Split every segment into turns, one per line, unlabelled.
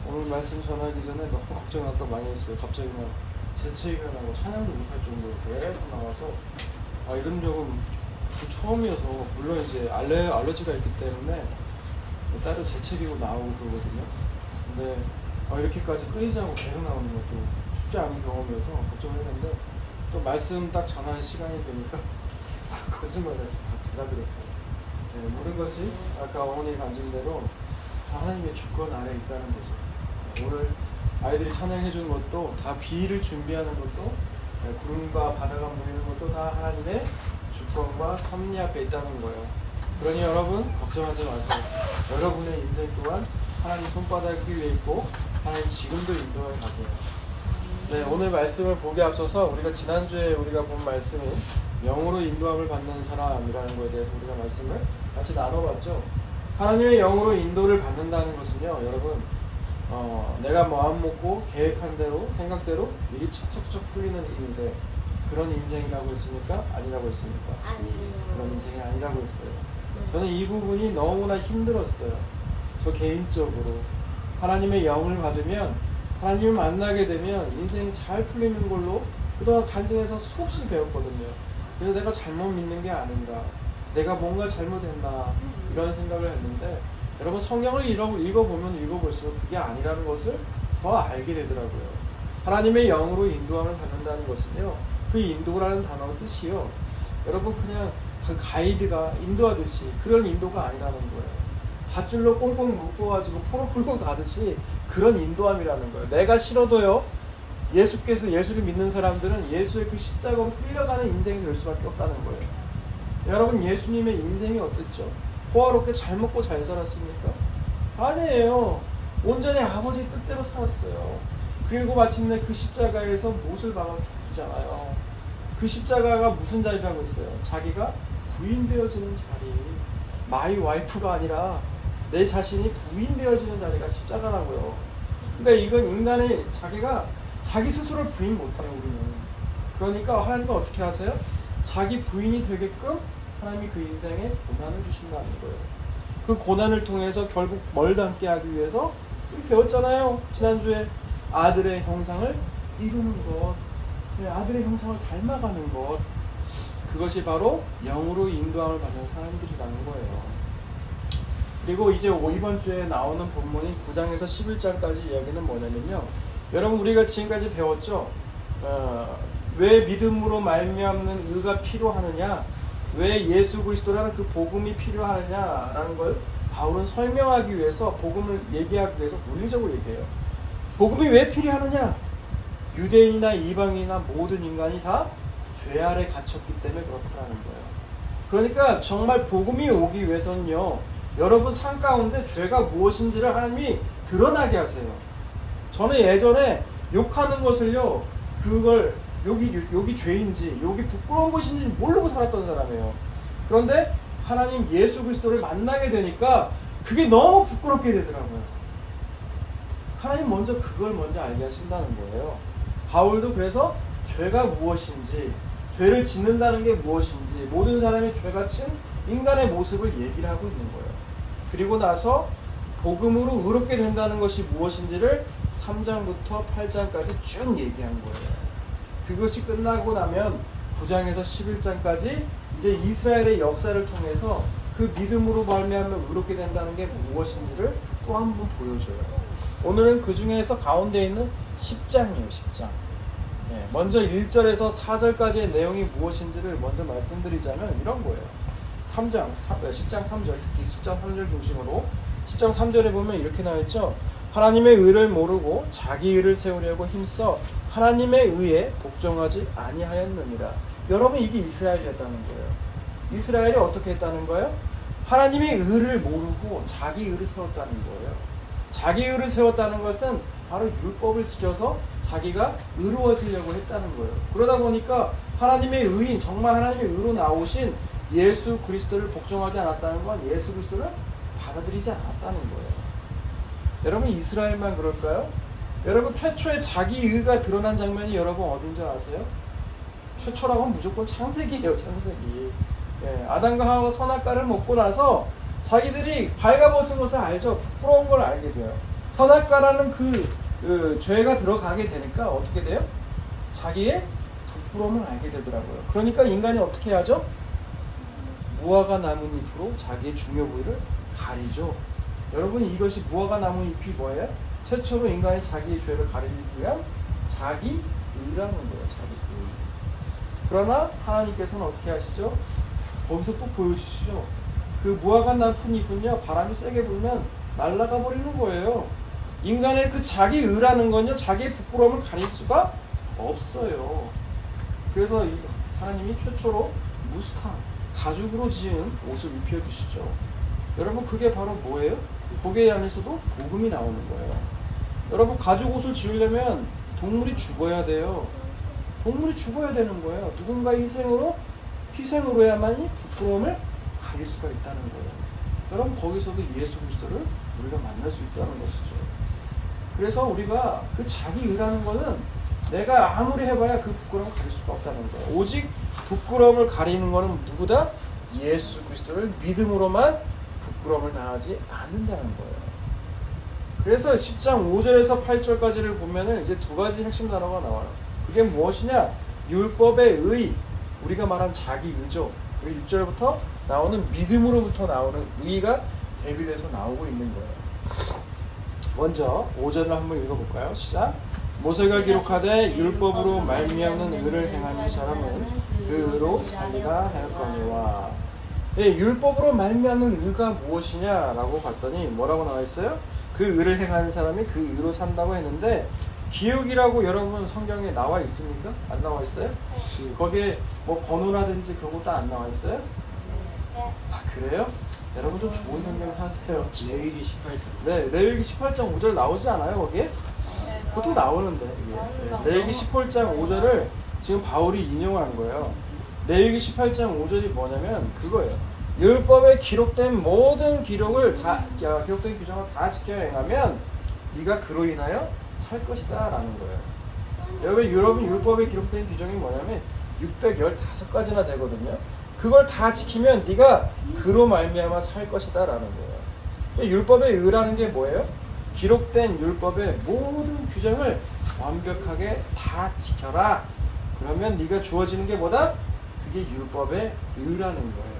오늘 말씀 전하기 전에 너무 걱정 아까 많이 했어요. 갑자기 막 재채기가 나고 찬양도 못할 정도로 계속 나와서 이런 적은 처음이어서, 물론 이제 알러지가 있기 때문에 따로 재채기고 나오고 그러거든요. 근데 이렇게까지 끊이지 않고 계속 나오는 것도 쉽지 않은 경험이어서 걱정을 했는데, 또 말씀 딱 전할 시간이 되니까 거짓말같이 다 찾아들었어요. 네, 모든 것이 아까 어머니가 간증 대로 하나님의 주권 아래 있다는 거죠. 오늘 아이들이 찬양해 준 것도, 다 비를 준비하는 것도, 구름과 바다가 모이는 것도 다 하나님의 주권과 섭리 앞에 있다는 거예요. 그러니 여러분 걱정하지 마세요. 여러분의 인생 또한 하나님 손바닥 위에 있고 하나님 지금도 인도해 가세요. 네, 오늘 말씀을 보기 앞서서 우리가 지난주에 우리가 본 말씀인 영으로 인도함을 받는 사람이라는 것에 대해서 우리가 말씀을 같이 나눠봤죠. 하나님의 영으로 인도를 받는다는 것은요, 여러분 내가 마음 먹고 계획한 대로 생각대로 일이 척척척 풀리는 인생, 그런 인생이라고 했습니까? 아니라고 했습니까?
아니에요.
그런 인생이 아니라고 했어요. 저는 이 부분이 너무나 힘들었어요. 저 개인적으로 하나님의 영을 받으면, 하나님을 만나게 되면 인생이 잘 풀리는 걸로 그동안 간증에서 수없이 배웠거든요. 그래서 내가 잘못 믿는 게 아닌가, 내가 뭔가 잘못했나, 이런 생각을 했는데, 여러분 성경을 읽어보면 읽어볼수록 그게 아니라는 것을 더 알게 되더라고요. 하나님의 영으로 인도함을 받는다는 것은요, 그 인도라는 단어의 뜻이요, 여러분 그냥 그 가이드가 인도하듯이 그런 인도가 아니라는 거예요. 밧줄로 꽁꽁 묶어가지고 포로 끌고 가듯이 그런 인도함이라는 거예요. 내가 싫어도요, 예수를 믿는 사람들은 예수의 그 십자가로 끌려가는 인생이 될 수밖에 없다는 거예요. 여러분 예수님의 인생이 어땠죠? 호화롭게 잘 먹고 잘 살았습니까? 아니에요. 온전히 아버지 뜻대로 살았어요. 그리고 마침내 그 십자가에서 못을 박아 죽이잖아요. 그 십자가가 무슨 자리라고 했어요? 자기가 부인 되어지는 자리, 마이 와이프가 아니라 내 자신이 부인 되어지는 자리가 십자가라고요. 그러니까 이건 인간의 자기가 자기 스스로를 부인 못해요, 우리는. 그러니까 하나님은 어떻게 하세요? 자기 부인이 되게끔 하나님이 그 인생에 고난을 주신다는 거예요. 그 고난을 통해서 결국 뭘 닮게 하기 위해서 배웠잖아요. 지난주에 아들의 형상을 이루는 것, 아들의 형상을 닮아가는 것, 그것이 바로 영으로 인도함을 받는 사람들이라는 거예요. 그리고 이제 이번 주에 나오는 본문이 9장에서 11장까지 이야기는 뭐냐면요, 여러분 우리가 지금까지 배웠죠. 왜 믿음으로 말미암는 의가 필요하느냐, 왜 예수 그리스도라는 그 복음이 필요하느냐라는 걸 바울은 설명하기 위해서, 복음을 얘기하기 위해서 논리적으로 얘기해요. 복음이 왜 필요하느냐? 유대인이나 이방인이나 모든 인간이 다 죄 아래 갇혔기 때문에 그렇다는 거예요. 그러니까 정말 복음이 오기 위해서는요, 여러분 삶 가운데 죄가 무엇인지를 하나님이 드러나게 하세요. 저는 예전에 욕하는 것을요, 그걸 여기 죄인지 여기 부끄러운 것인지 모르고 살았던 사람이에요. 그런데 하나님 예수 그리스도를 만나게 되니까 그게 너무 부끄럽게 되더라고요. 하나님 그걸 먼저 알게 하신다는 거예요. 바울도 그래서 죄가 무엇인지, 죄를 짓는다는 게 무엇인지, 모든 사람이 죄가 친 인간의 모습을 얘기를 하고 있는 거예요. 그리고 나서 복음으로 의롭게 된다는 것이 무엇인지를 3장부터 8장까지 쭉 얘기한 거예요. 그것이 끝나고 나면 9장에서 11장까지 이제 이스라엘의 역사를 통해서 그 믿음으로 말미암아 의롭게 된다는 게 무엇인지를 또 한 번 보여줘요. 오늘은 그 중에서 가운데 있는 10장이에요. 10장. 먼저 1절에서 4절까지의 내용이 무엇인지를 먼저 말씀드리자면 이런 거예요. 10장 3절, 특히 10장 3절 중심으로 10장 3절에 보면 이렇게 나와있죠. 하나님의 의를 모르고 자기 의를 세우려고 힘써 하나님의 의에 복종하지 아니하였느니라. 여러분 이게 이스라엘이었다는 거예요. 이스라엘이 어떻게 했다는 거예요? 하나님의 의를 모르고 자기 의를 세웠다는 거예요. 자기 의를 세웠다는 것은 바로 율법을 지켜서 자기가 의로워지려고 했다는 거예요. 그러다 보니까 하나님의 의인, 정말 하나님의 의로 나오신 예수 그리스도를 복종하지 않았다는 건 예수 그리스도를 받아들이지 않았다는 거예요. 여러분 이스라엘만 그럴까요? 여러분 최초의 자기 의가 드러난 장면이 여러분 어딘지 아세요? 최초라고 하면 무조건 창세기예요. 창세기. 아담과 하와가 선악과를 먹고 나서 자기들이 발가벗은 것을 알죠. 부끄러운 걸 알게 돼요. 선악과라는 그 죄가 들어가게 되니까 어떻게 돼요? 자기의 부끄러움을 알게 되더라고요. 그러니까 인간이 어떻게 하죠? 무화과 나뭇잎으로 자기의 중요 부위를 가리죠. 여러분, 이것이 무화과 나뭇잎이 뭐예요? 최초로 인간이 자기의 죄를 가리기 위한 자기 의라는 거예요. 자기 의. 그러나 하나님께서는 어떻게 하시죠? 거기서 또 보여주시죠. 그 무화과 나뭇잎은요, 바람이 세게 불면 날아가 버리는 거예요. 인간의 그 자기 의라는 건요, 자기의 부끄러움을 가릴 수가 없어요. 그래서 하나님이 최초로 무스타, 가죽으로 지은 옷을 입혀주시죠. 여러분, 그게 바로 뭐예요? 거기에 안에서도 복음이 나오는 거예요. 여러분, 가죽 옷을 지으려면 동물이 죽어야 돼요. 동물이 죽어야 되는 거예요. 누군가의 희생으로 해야만이 부끄러움을 가릴 수가 있다는 거예요. 여러분, 거기서도 예수 그리스도를 우리가 만날 수 있다는 것이죠. 그래서 우리가 그 자기 의라는 거는 내가 아무리 해봐야 그 부끄러움을 가릴 수가 없다는 거예요. 오직 부끄러움을 가리는 거는 누구다? 예수 그리스도를 믿음으로만 부끄러움을 당하지 않는다는 거예요. 그래서 10장 5절에서 8절까지를 보면은 이제 두 가지 핵심 단어가 나와요. 그게 무엇이냐? 율법의 의, 우리가 말한 자기 의죠. 그리고 6절부터 나오는 믿음으로부터 나오는 의가 대비돼서 나오고 있는 거예요. 먼저 5절을 한번 읽어볼까요? 시작. 모세가 기록하되 율법으로 말미암는 의를 행하는 사람은 그 의로 살리라 하였거니와. 예, 율법으로 말미암는 의가 무엇이냐라고 봤더니 뭐라고 나와 있어요? 그 의를 행하는 사람이 그 의로 산다고 했는데, 기억이라고 여러분 성경에 나와 있습니까? 안 나와 있어요? 거기에 뭐 번호라든지 그런 것도 안 나와 있어요? 아, 그래요? 여러분 좀 좋은 성경 사세요.
레위기 18장.
네, 레위기 18장 5절 나오지 않아요, 거기에? 그것도 나오는데. 네, 레위기 18장 5절을 지금 바울이 인용한 거예요. 레위기 18장 5절이 뭐냐면 그거예요. 율법에 기록된 모든 기록된 규정을 다 지켜 행하면 네가 그로 인하여 살 것이다 라는 거예요. 여러분 율법에 기록된 규정이 뭐냐면 615가지나 되거든요. 그걸 다 지키면 네가 그로 말미암아 살 것이다 라는 거예요. 율법의 의라는 게 뭐예요? 기록된 율법의 모든 규정을 완벽하게 다 지켜라. 그러면 네가 주어지는 게 뭐다? 그게 율법의 의라는 거예요.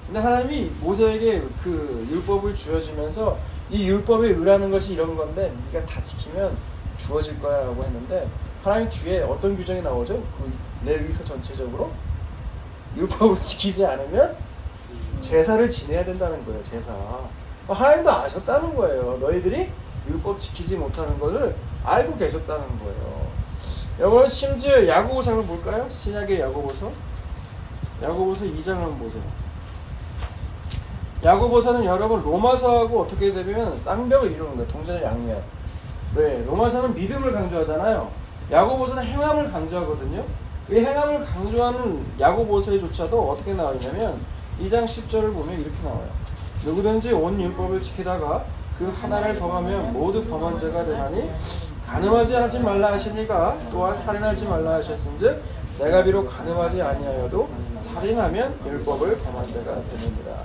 근데 하나님이 모세에게 그 율법을 주어지면서 이 율법의 의라는 것이 이런 건데 네가 다 지키면 주어질 거야 라고 했는데, 하나님 뒤에 어떤 규정이 나오죠? 그 레위기서 전체적으로 율법을 지키지 않으면 제사를 지내야 된다는 거예요. 제사. 하나님도 아셨다는 거예요. 너희들이 율법 지키지 못하는 것을 알고 계셨다는 거예요. 여러분, 심지어 야고보서 한번 볼까요? 신약의 야고보서 2장 한번 보세요. 야고보서는 여러분 로마서하고 어떻게 되면 쌍벽을 이루는 거예요. 동전의 양면. 네, 로마서는 믿음을 강조하잖아요. 야고보서는 행함을 강조하거든요. 이 행함을 강조하는 야고보서에조차도 어떻게 나와 있냐면 2장 10절을 보면 이렇게 나와요. 누구든지 온 율법을 지키다가 그 하나를 범하면 모두 범한 자가 되나니, 간음하지 하지 말라 하시니가 또한 살인하지 말라 하셨은즉 내가 비록 간음하지 아니하여도 살인하면 율법을 범한 자가 되느니라.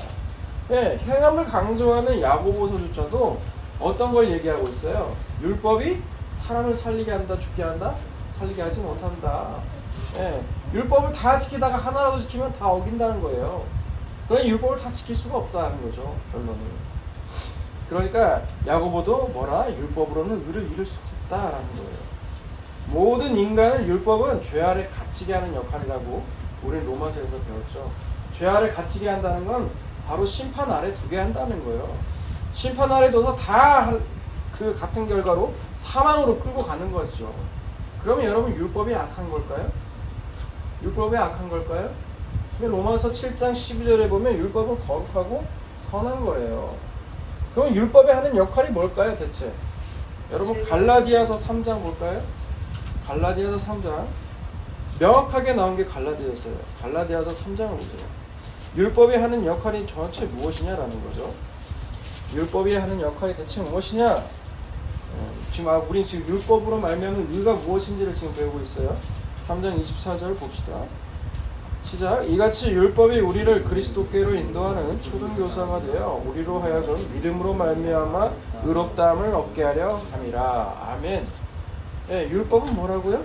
예, 행함을 강조하는 야고보서조차도 어떤 걸 얘기하고 있어요? 율법이 사람을 살리게 한다, 죽게 한다? 살리게 하지 못한다. 예, 율법을 다 지키다가 하나라도 지키면 다 어긴다는 거예요. 그러니 율법을 다 지킬 수가 없다는 거죠, 결론은. 그러니까 야고보도 뭐라? 율법으로는 의를 이룰 수가 없다라는 거예요. 모든 인간을 율법은 죄 아래 갇히게 하는 역할이라고 우리는 로마서에서 배웠죠. 죄 아래 갇히게 한다는 건 바로 심판 아래 두게 한다는 거예요. 심판 아래 둬서 다 그 같은 결과로 사망으로 끌고 가는 거죠. 그러면 여러분 율법이 악한 걸까요? 율법이 악한 걸까요? 로마서 7장 12절에 보면 율법은 거룩하고 선한 거예요. 그럼 율법이 하는 역할이 뭘까요, 대체? 여러분 갈라디아서 3장 볼까요? 갈라디아서 3장 명확하게 나온 게 갈라디아서예요. 갈라디아서 3장을 보세요. 율법이 하는 역할이 도대체 무엇이냐라는 거죠. 율법이 하는 역할이 대체 무엇이냐? 우리 지금 율법으로 말미암은 의가 무엇인지를 지금 배우고 있어요. 3장 24절 봅시다. 시작. 이같이 율법이 우리를 그리스도께로 인도하는 초등교사가 되어 우리로 하여금 믿음으로 말미암아 의롭다함을 얻게 하려 함이라. 아멘. 예, 율법은 뭐라고요?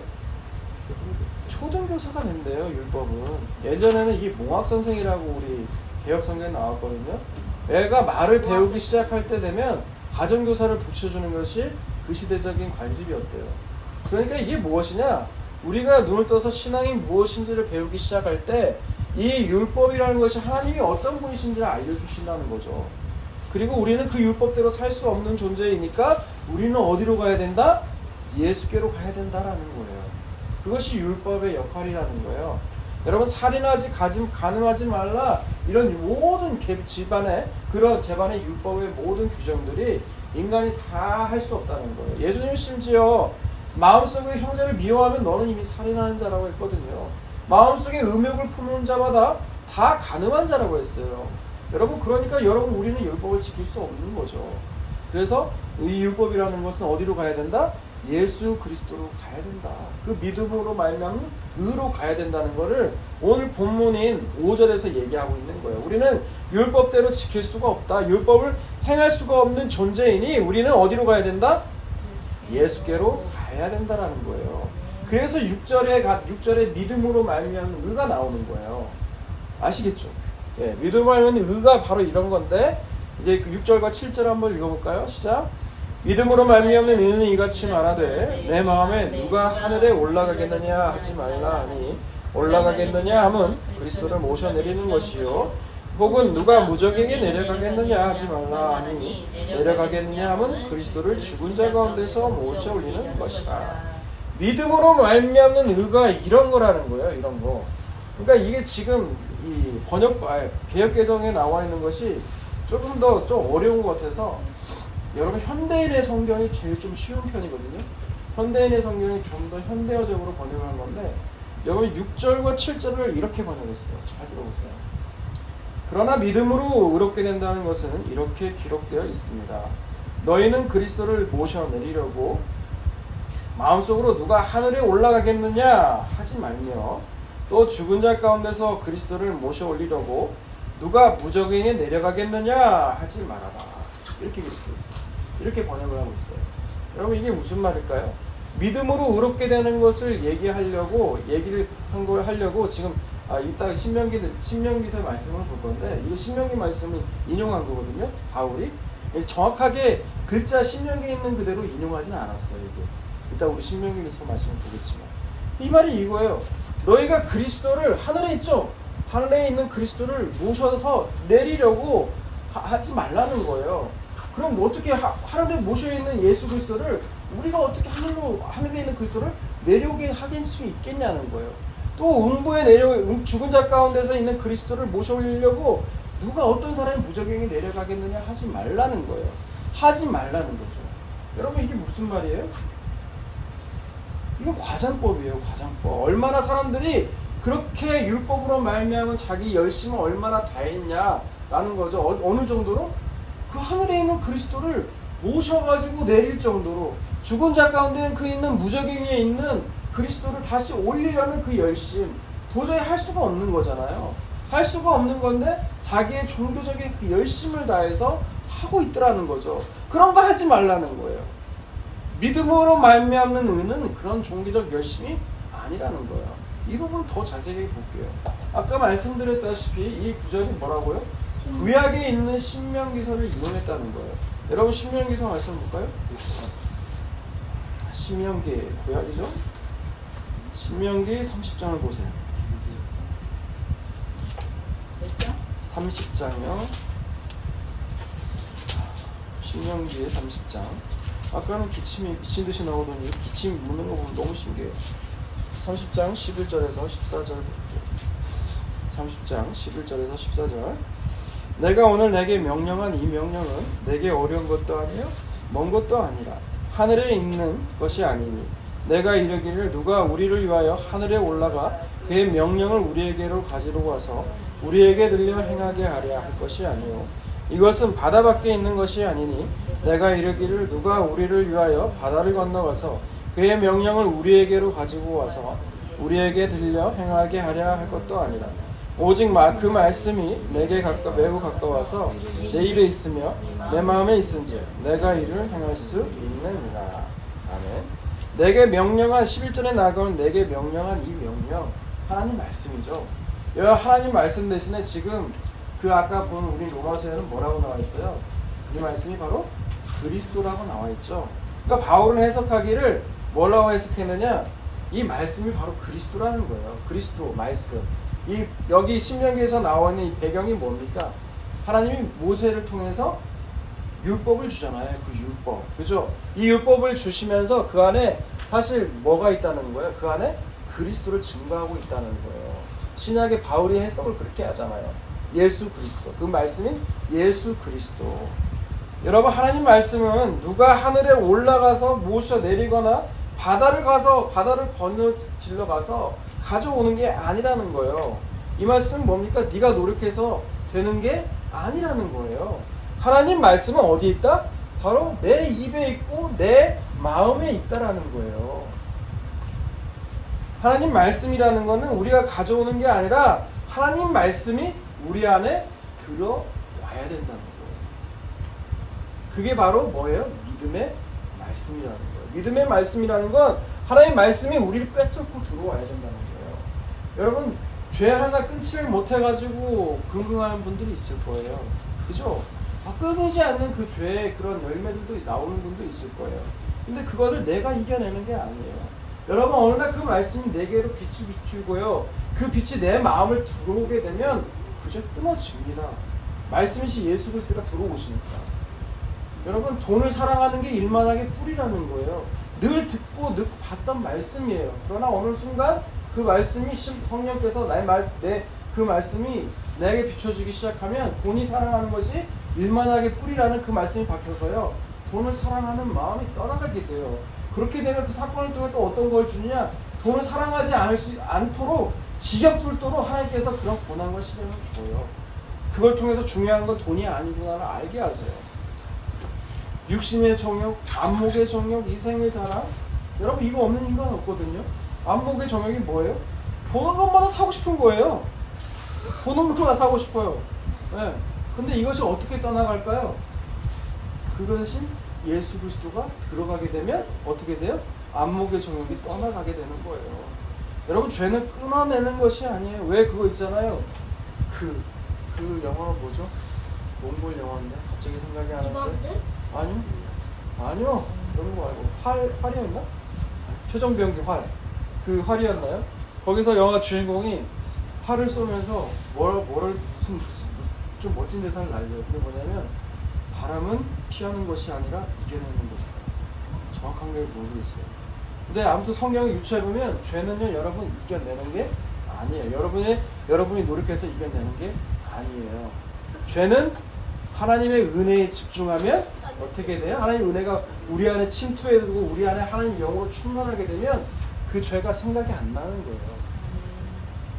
초등교사가 된대요. 율법은. 예전에는 이게 몽학선생이라고 우리 개혁성경에 나왔거든요. 애가 말을 배우기 시작할 때 되면 가정교사를 붙여주는 것이 그 시대적인 관습이었대요. 그러니까 이게 무엇이냐? 우리가 눈을 떠서 신앙이 무엇인지를 배우기 시작할 때 이 율법이라는 것이 하나님이 어떤 분이신지를 알려주신다는 거죠. 그리고 우리는 그 율법대로 살 수 없는 존재이니까 우리는 어디로 가야 된다? 예수께로 가야 된다라는 거예요. 그것이 율법의 역할이라는 거예요. 여러분, 살인하지 가늠하지 말라, 이런 모든 집안의 그런 재반의 율법의 모든 규정들이 인간이 다 할 수 없다는 거예요. 예수님 심지어 마음속에 형제를 미워하면 너는 이미 살인하는 자라고 했거든요. 마음속에 음욕을 품는 자마다 다 가늠한 자라고 했어요. 여러분, 그러니까 우리는 율법을 지킬 수 없는 거죠. 그래서 이 율법이라는 것은 어디로 가야 된다? 예수 그리스도로 가야 된다. 그 믿음으로 말미암는 의로 가야 된다는 것을 오늘 본문인 5절에서 얘기하고 있는 거예요. 우리는 율법대로 지킬 수가 없다. 율법을 행할 수가 없는 존재이니 우리는 어디로 가야 된다? 예수께로 가야 된다라는 거예요. 그래서 6절에 믿음으로 말미암는 의가 나오는 거예요. 아시겠죠? 예, 믿음으로 말미암는 의가 바로 이런 건데, 이제 그 6절과 7절 한번 읽어볼까요? 시작. 믿음으로 말미암는 의는 이같이 말하되 내 마음에 누가 하늘에 올라가겠느냐 하지 말라 하니 올라가겠느냐 함은 그리스도를 모셔내리는 것이요, 혹은 누가 무적에게 내려가겠느냐 하지 말라 하니 내려가겠느냐 함은 그리스도를 죽은 자 가운데서 모셔 올리는 것이다. 믿음으로 말미암는 의가 이런 거라는 거예요. 이런 거. 그러니까 이게 지금 이 개역개정에 나와 있는 것이 조금 더 좀 어려운 것 같아서, 여러분, 현대인의 성경이 제일 좀 쉬운 편이거든요. 현대인의 성경이 좀 더 현대어적으로 번역한 건데, 여러분 6절과 7절을 이렇게 번역했어요. 잘 들어보세요. 그러나 믿음으로 의롭게 된다는 것은 이렇게 기록되어 있습니다. 너희는 그리스도를 모셔내리려고 마음속으로 누가 하늘에 올라가겠느냐 하지 말며, 또 죽은 자 가운데서 그리스도를 모셔 올리려고 누가 무적행에 내려가겠느냐 하지 말아라. 이렇게 기록되어 있어요. 이렇게 번역을 하고 있어요. 여러분, 이게 무슨 말일까요? 믿음으로 의롭게 되는 것을 얘기를 한 걸 하려고 지금 이따 신명기서 말씀을 볼 건데, 이거 신명기 말씀을 인용한 거거든요. 바울이 정확하게 글자 신명기에 있는 그대로 인용하진 않았어요. 이게 이따 우리 신명기에서 말씀을 보겠지만, 이 말이 이거예요. 너희가 그리스도를, 하늘에 있죠? 하늘에 있는 그리스도를 모셔서 내리려고 하지 말라는 거예요. 그럼 어떻게 하늘에 모셔 있는 예수 그리스도를 우리가 어떻게 하늘에 있는 그리스도를 내려오게 하길 수 있겠냐는 거예요. 또 죽은 자 가운데서 있는 그리스도를 모셔 올리려고 누가 어떤 사람이 무적행에 내려가겠느냐 하지 말라는 거예요. 하지 말라는 거죠. 여러분, 이게 무슨 말이에요? 이건 과장법이에요. 과장법. 얼마나 사람들이 그렇게 율법으로 말미암은 자기 열심을 얼마나 다했냐라는 거죠. 어느 정도로? 그 하늘에 있는 그리스도를 모셔가지고 내릴 정도로, 죽은 자 가운데 그 있는 무적행에 있는 그리스도를 다시 올리려는 그 열심, 도저히 할 수가 없는 거잖아요. 할 수가 없는 건데 자기의 종교적인 그 열심을 다해서 하고 있더라는 거죠. 그런 거 하지 말라는 거예요. 믿음으로 말미암는 의는 그런 종교적 열심이 아니라는 거예요. 이 부분 더 자세히 볼게요. 아까 말씀드렸다시피 이 구절이 뭐라고요? 구약에 있는 신명기서를 이용했다는 거예요. 여러분, 신명기서 말씀 볼까요? 신명기 구약이죠? 신명기 30장을 보세요. 30장이요. 신명기 30장. 아까는 기침이 미친 듯이 나오더니 기침 묻는 거 보면 너무 신기해요. 30장 11절에서 14절 볼게요. 30장 11절에서 14절. 내가 오늘 내게 명령한 이 명령은 내게 어려운 것도 아니요 먼 것도 아니라 하늘에 있는 것이 아니니, 내가 이르기를 누가 우리를 위하여 하늘에 올라가 그의 명령을 우리에게로 가지러 와서 우리에게 들려 행하게 하려 할 것이 아니요 이것은 바다 밖에 있는 것이 아니니, 내가 이르기를 누가 우리를 위하여 바다를 건너가서 그의 명령을 우리에게로 가지고 와서 우리에게 들려 행하게 하려 할 것도 아니라 오직 그 말씀이 내게 매우 가까워서 내 입에 있으며 내 마음에 있은즉 내가 이를 행할 수 있느니라. 아멘. 내게 명령한 11절에 나가온 내게 명령한 이 명령 하나님 말씀이죠. 하나님 말씀 대신에 지금 그 아까 본 우리 로마서에는 뭐라고 나와 있어요? 이 말씀이 바로 그리스도라고 나와 있죠. 그러니까 바울은 해석하기를 뭐라고 해석했느냐? 이 말씀이 바로 그리스도라는 거예요. 그리스도 말씀. 여기 신명기에서 나와 있는 이 배경이 뭡니까? 하나님이 모세를 통해서 율법을 주잖아요. 그 율법. 그죠? 이 율법을 주시면서 그 안에 사실 뭐가 있다는 거예요? 그 안에 그리스도를 증거하고 있다는 거예요. 신약의 바울이 해석을 그렇게 하잖아요. 예수 그리스도. 그 말씀인 예수 그리스도. 여러분, 하나님 말씀은 누가 하늘에 올라가서 모셔 내리거나 바다를 건너 질러 가서 가져오는 게 아니라는 거예요. 이 말씀은 뭡니까? 네가 노력해서 되는 게 아니라는 거예요. 하나님 말씀은 어디에 있다? 바로 내 입에 있고 내 마음에 있다라는 거예요. 하나님 말씀이라는 것은 우리가 가져오는 게 아니라 하나님 말씀이 우리 안에 들어와야 된다는 거예요. 그게 바로 뭐예요? 믿음의 말씀이라는 거예요. 믿음의 말씀이라는 건 하나님의 말씀이 우리를 꿰뚫고 들어와야 된다는 거예요. 여러분, 죄 하나 끊지를 못해가지고 긍긍하는 분들이 있을 거예요. 그죠? 끊이지 않는 그 죄의 그런 열매들도 나오는 분도 있을 거예요. 근데 그것을 내가 이겨내는 게 아니에요. 여러분, 어느 날 그 말씀이 내게로 빛이 비추고요. 그 빛이 내 마음을 들어오게 되면 그저 끊어집니다. 말씀이시 예수 그리스도가 들어오시니까. 여러분, 돈을 사랑하는 게 일만하게 뿌리라는 거예요. 늘 듣고 늘 봤던 말씀이에요. 그러나 어느 순간 그 말씀이 성령께서 그 말씀이 내게 비춰주기 시작하면 돈이 사랑하는 것이 일만하게 뿌리라는 그 말씀이 박혀서요. 돈을 사랑하는 마음이 떠나가게 돼요. 그렇게 되면 그 사건을 통해 또 어떤 걸 주느냐? 돈을 사랑하지 않도록 지겹도록 하나님께서 그런 고난과 시련을 줘요. 그걸 통해서 중요한 건 돈이 아니구나를 알게 하세요. 육신의 정욕, 안목의 정욕, 이생의 자랑. 여러분, 이거 없는 인간 없거든요. 안목의 정욕이 뭐예요? 보는 것마다 사고 싶은 거예요. 보는 것마다 사고 싶어요. 네. 근데 이것이 어떻게 떠나갈까요? 그것이 예수 그리스도가 들어가게 되면 어떻게 돼요? 안목의 정욕이 떠나가게 되는 거예요. 여러분, 죄는 끊어내는 것이 아니에요. 왜 그거 있잖아요. 그 영화 뭐죠? 몽골 영화인데 갑자기 생각이 안 나는데. 아니요. 그런 거 말고 활이었나? 최종병기 활. 그 활이었나요? 거기서 영화 주인공이 활을 쏘면서 무슨 좀 멋진 대사를 날려요. 그게 뭐냐면 바람은 피하는 것이 아니라 이겨내는 것이다. 정확한 걸 모르겠어요. 근데 아무튼 성경을 유추해보면 죄는요, 여러분 이겨내는 게 아니에요. 여러분이 노력해서 이겨내는 게 아니에요. 죄는 하나님의 은혜에 집중하면 어떻게 돼요? 하나님의 은혜가 우리 안에 침투해두고 우리 안에 하나님 영으로 충만하게 되면 그 죄가 생각이 안 나는 거예요.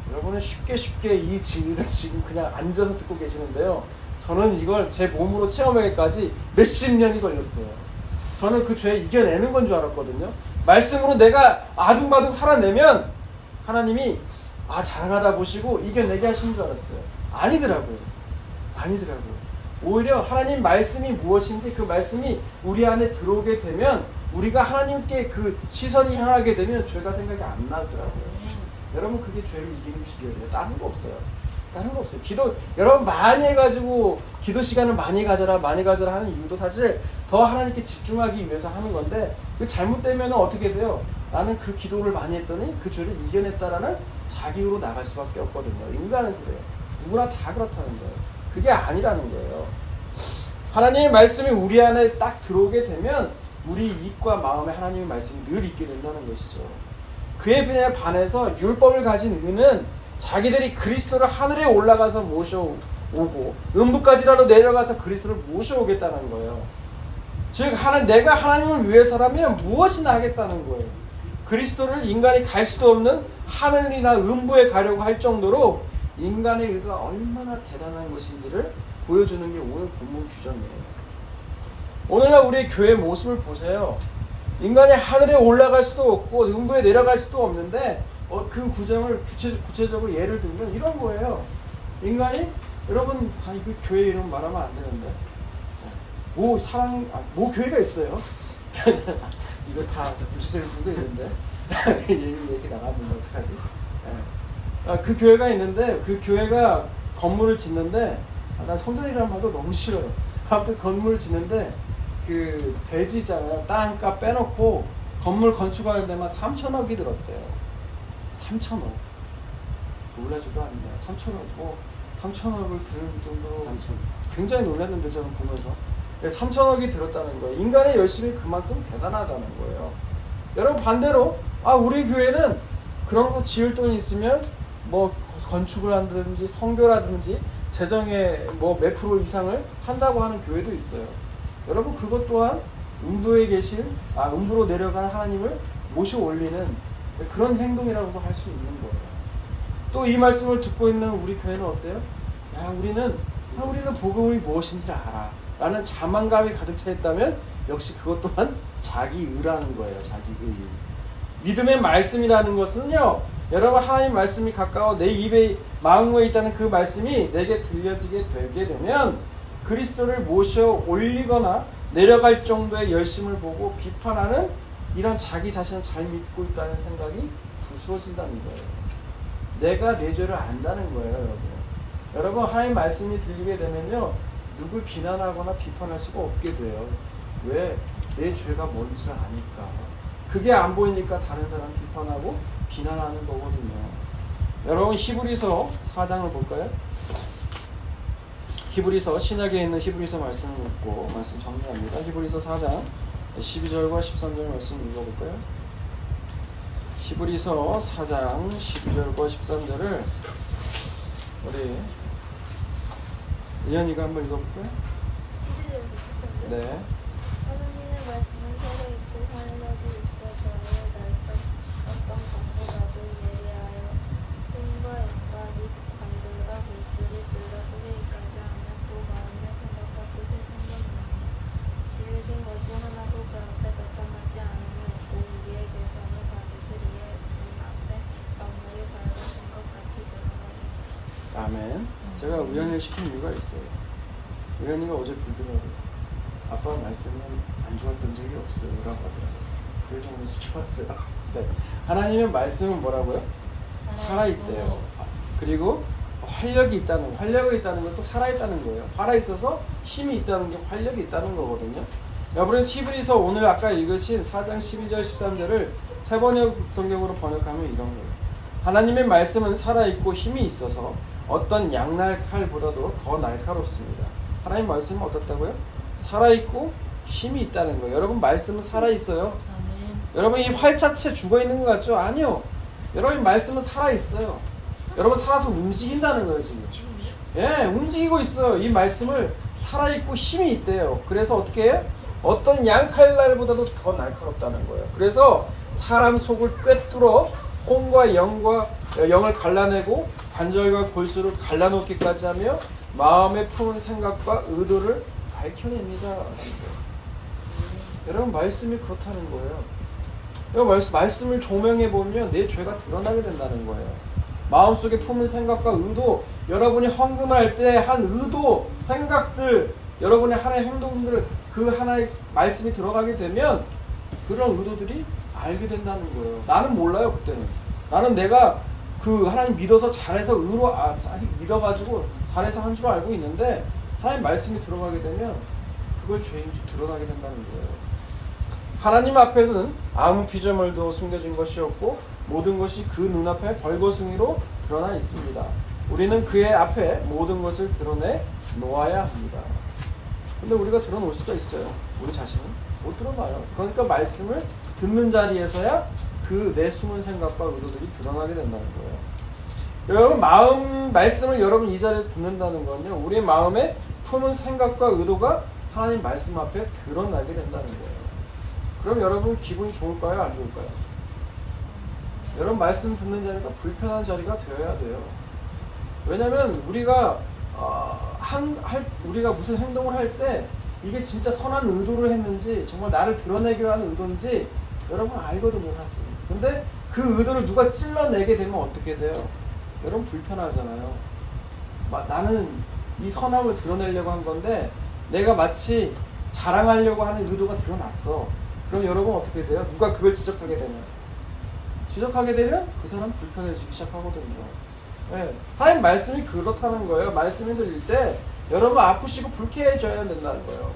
여러분은 쉽게 이 진리를 지금 그냥 앉아서 듣고 계시는데요. 저는 이걸 제 몸으로 체험하기까지 몇십 년이 걸렸어요. 저는 그 죄 이겨내는 건 줄 알았거든요. 말씀으로 내가 아둥바둥 살아내면 하나님이 자랑하다 보시고 이겨내게 하시는 줄 알았어요. 아니더라고요. 오히려 하나님 말씀이 무엇인지 그 말씀이 우리 안에 들어오게 되면 우리가 하나님께 그 시선이 향하게 되면 죄가 생각이 안 나더라고요. 여러분, 그게 죄를 이기는 비결이에요. 다른 거 없어요. 기도 여러분 많이 해가지고 기도 시간을 많이 가져라 하는 이유도 사실 더 하나님께 집중하기 위해서 하는 건데, 그 잘못되면 어떻게 돼요? 나는 그 기도를 많이 했더니 그 죄를 이겨냈다라는 자기로 나갈 수밖에 없거든요. 인간은 그래요. 누구나 다 그렇다는 거예요. 그게 아니라는 거예요. 하나님의 말씀이 우리 안에 딱 들어오게 되면 우리 입과 마음에 하나님의 말씀이 늘 있게 된다는 것이죠. 그에 반해서 율법을 가진 의는 자기들이 그리스도를 하늘에 올라가서 모셔오고 음부까지라도 내려가서 그리스도를 모셔오겠다는 거예요. 즉 내가 하나님을 위해서라면 무엇이나 하겠다는 거예요. 그리스도를 인간이 갈 수도 없는 하늘이나 음부에 가려고 할 정도로 인간의 의가 얼마나 대단한 것인지를 보여주는 게 오늘 본문 규정이에요. 오늘날 우리 교회 모습을 보세요. 인간이 하늘에 올라갈 수도 없고 음부에 내려갈 수도 없는데 그 구정을 구체적으로 예를 들면 이런 거예요. 인간이 여러분 그 교회 이름 말하면 안 되는데 뭐 뭐 교회가 있어요. 이거 다 부지세를 부고 있는데 얘기 나가면 어떡하지? 그 교회가 있는데 그 교회가 건물을 짓는데 난 성전이라는 말도 너무 싫어요. 아무튼 건물을 짓는데 그 대지 있잖아요. 땅값 빼놓고 건물 건축하는 데만 3천억이 들었대요. 3천억. 놀라지도 않네요. 3천억. 3천억을 들을 정도로 굉장히 놀랐는데 저는 보면서 3천억이 들었다는 거예요. 인간의 열심이 그만큼 대단하다는 거예요. 여러분 반대로 우리 교회는 그런 거 지을 돈이 있으면 뭐 건축을 한다든지 선교라든지 재정의 뭐 몇 프로 이상을 한다고 하는 교회도 있어요. 여러분 그것 또한 음부에 계신 음부로 내려간 하나님을 모셔 올리는 그런 행동이라고도 할 수 있는 거예요. 또 이 말씀을 듣고 있는 우리 교회는 어때요? 우리는 복음이 무엇인지 알아 라는 자만감이 가득 차 있다면 역시 그것 또한 자기의라는 거예요. 자기의. 믿음의 말씀이라는 것은요, 여러분 하나님 말씀이 가까워 내 입에 마음에 있다는 그 말씀이 내게 들려지게 되게 되면 그리스도를 모셔 올리거나 내려갈 정도의 열심을 보고 비판하는 이런 자기 자신을 잘 믿고 있다는 생각이 부수어진다는 거예요. 내가 내 죄를 안다는 거예요, 여러분. 여러분 하나님 말씀이 들리게 되면요, 누굴 비난하거나 비판할 수가 없게 돼요. 왜? 내 죄가 뭔지를 아니까. 그게 안 보이니까 다른 사람 비판하고 비난하는 거거든요. 여러분 히브리서 4장을 볼까요? 히브리서, 신약에 있는 히브리서 말씀을 읽고 말씀 정리합니다. 히브리서 4장 12절과 13절 말씀 읽어볼까요? 히브리서 4장 12절과 13절을 우리 이현이가 한번 읽어볼까요?
12절부터 13절.
네.
하느님의 말씀은 살아있고 활력이 있어 저의 날선 어떤 강보다도 예리하여 힘과 영과 및 관절과 골수를 찔러 쪼개기까지 하며 또 마음의 생각과 뜻을 판단하니 지으신 것이 하나도 그 앞에 나타나지 않음이 없고 우리의 계산을 받으시리에 눈 앞에 강물이 밝아진 것 같이 드러나니.
아멘. 제가 우연히 시킨 이유가 있어요. 우연히가 어제 불더라고요. 아빠 말씀은 안 좋았던 적이 없어요 라고 하더라고요. 그래서 오늘 시켜봤어요. 네. 하나님의 말씀은 뭐라고요? 살아있대요. 그리고 활력이 있다는, 활력이 있다는 것도 살아있다는 거예요. 살아있어서 힘이 있다는 게 활력이 있다는 거거든요. 여러분 히브리서 오늘 아까 읽으신 4장 12절 13절을 세번역 성경으로 번역하면 이런 거예요. 하나님의 말씀은 살아있고 힘이 있어서 어떤 양날칼보다도 더 날카롭습니다. 하나님 말씀은 어떻다고요? 살아있고 힘이 있다는 거예요. 여러분 말씀은 살아있어요?
아멘.
여러분 이 활자체 죽어있는 것 같죠? 아니요. 여러분 말씀은 살아있어요. 여러분 살아서 움직인다는 거예요 지금. 예, 움직이고 있어요. 이 말씀을 살아있고 힘이 있대요. 그래서 어떻게 해요? 어떤 양칼날보다도 더 날카롭다는 거예요. 그래서 사람 속을 꿰뚫어 혼과 영을 갈라내고 관절과 골수를 갈라놓기까지 하며 마음의 품은 생각과 의도를 밝혀냅니다. 여러분 말씀이 그렇다는 거예요. 여러분 말씀을 조명해 보면 내 죄가 드러나게 된다는 거예요. 마음속에 품은 생각과 의도, 여러분이 헌금할 때 한 의도, 생각들, 여러분의 하나의 행동들, 그 하나의 말씀이 들어가게 되면 그런 의도들이 알게 된다는 거예요. 나는 몰라요 그때는. 나는 내가 그 하나님 믿어서 잘해서 믿어가지고 잘해서 한 줄 알고 있는데 하나님 말씀이 들어가게 되면 그걸 죄인지 드러나게 된다는 거예요. 하나님 앞에서는 아무 피조물도 숨겨진 것이 없고 모든 것이 그 눈앞에 벌거숭이로 드러나 있습니다. 우리는 그의 앞에 모든 것을 드러내 놓아야 합니다. 근데 우리가 드러놓을 수가 있어요. 우리 자신은 못 드러나요. 그러니까 말씀을 듣는 자리에서야 그 내 숨은 생각과 의도들이 드러나게 된다는 거예요. 여러분 말씀을 여러분 이 자리에 듣는다는 건요, 우리의 마음에 품은 생각과 의도가 하나님 말씀 앞에 드러나게 된다는 거예요. 그럼 여러분 기분이 좋을까요? 안 좋을까요? 여러분 말씀 듣는 자리가 불편한 자리가 되어야 돼요. 왜냐면 우리가 우리가 무슨 행동을 할 때 이게 진짜 선한 의도를 했는지 정말 나를 드러내기 위한 의도인지 여러분 알거든요 사실. 근데 그 의도를 누가 찔러내게 되면 어떻게 돼요? 여러분 불편하잖아요. 나는 이 선함을 드러내려고 한 건데 내가 마치 자랑하려고 하는 의도가 드러났어. 그럼 여러분 어떻게 돼요? 누가 그걸 지적하게 되면 그 사람 불편해지기 시작하거든요. 네. 하나님 말씀이 그렇다는 거예요. 말씀이 들릴 때 여러분 아프시고 불쾌해져야 된다는 거예요.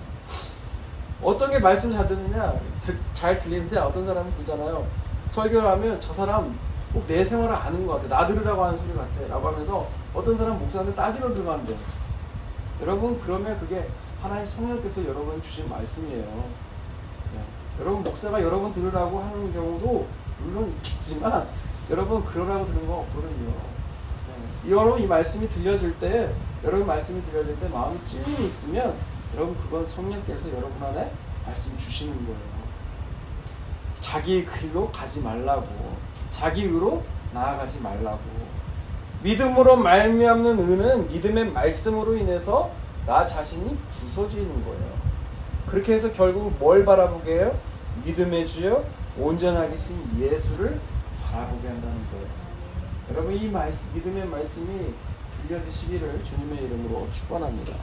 어떤 게 말씀 잘 듣느냐, 잘 들리는데 어떤 사람은 그러잖아요. 설교를 하면 저 사람 꼭 내 생활을 아는 것 같아. 나 들으라고 하는 소리 같아. 라고 하면서 어떤 사람 목사한테 따지러 들어간대. 여러분 그러면 그게 하나님 성령께서 여러분 주신 말씀이에요. 네. 여러분 목사가 여러분 들으라고 하는 경우도 물론 있겠지만 여러분 그러라고 들은 거 없거든요. 네. 여러분 이 말씀이 들려질 때 마음이 찔림이 있으면 여러분 그건 성령께서 여러분 안에 말씀 주시는 거예요. 자기 길로 가지 말라고, 자기 의로 나아가지 말라고. 믿음으로 말미암는 의는 믿음의 말씀으로 인해서 나 자신이 부서지는 거예요. 그렇게 해서 결국 뭘 바라보게 해요? 믿음의 주여 온전하게 신 예수를 바라보게 한다는 거예요. 여러분 이 믿음의 말씀이 들려지시기를 주님의 이름으로 축원합니다.